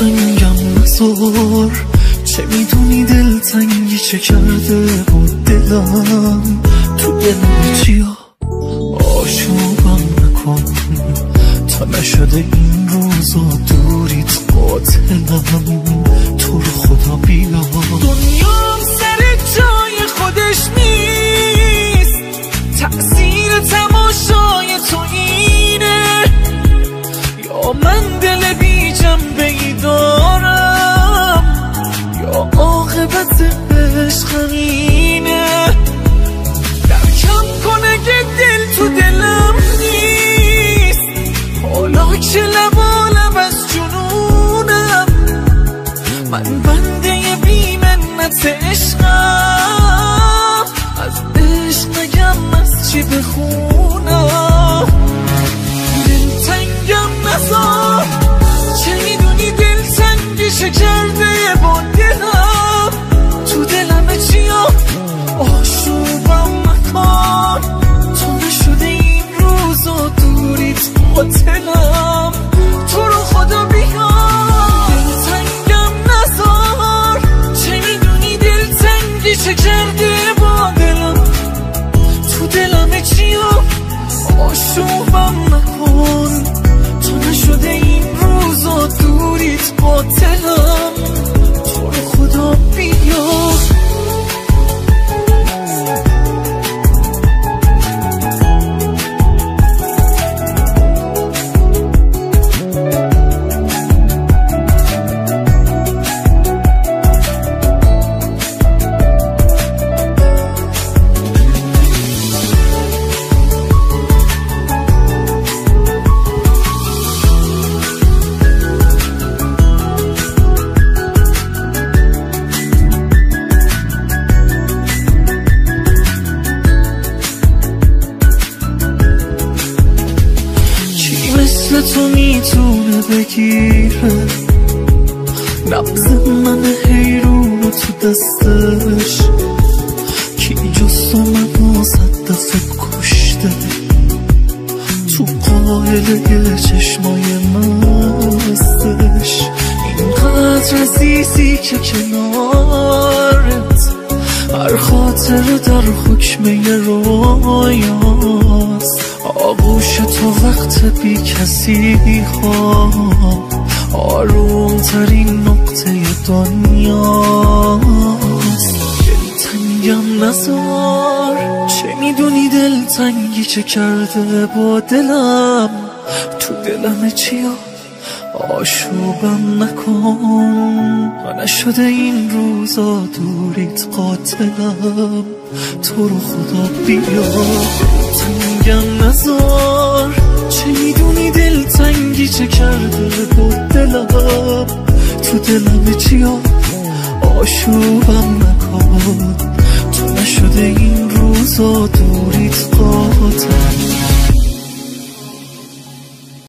دلتنگم نزار، چه میدونی دلتنگی چه کرده با دلم، تو دلم چیا آشوبم نکن، تا نشده این روزا دوریت قاتلم، تو رو خدا بیا. دنیام سر جای خودش نیست، تأثیر تماشای تو اینه، یا من دل بی جنبه ای دارم، یا عاقبت عشق اینه. درکم کنه که دل تو دلم نیست، حالا که لبالب از جنونم، من بنده بی منت عشقم، از عشق نگم از چی بخونم. دلتنگم نزار، چه میدونی دلتنگی چه کرده با دلم، تو دلم چیا آشوبم نکن، تو نشده این روزا دوریت قاتلم، تو رو خدا بیا. دلتنگم نزار، چه میدونی دلتنگی چه کرده با دلم، تو دلم چیا آشوبم نکن، تو نشده این روزا دوریت قاتلم، تو رو خدا بیا. مثل تو میتونه بگیره نبض من حیرون تو دستش، کی جز تو منو 100 دفعه کشته، تو قاعده چشمای مستش، اینقدر عزیزی که کنارت، هر خاطر در حکمه رویاست، آغوش تو وقت بی کسی ها آروم ترین نقطه دنیاست. دلتنگم نزار، چه میدونی دلتنگی چه کرده با دلم، تو دلم چیا آشوبم نکن، نشده این روزا دوریت قاتلم، تو رو خدا بیا. دلتنگم نزار، چه میدونی دلتنگی چه کرده با دلم، تو دلم چیا آشوبم نکن، تو نشده این روزا دوریت قاتلم.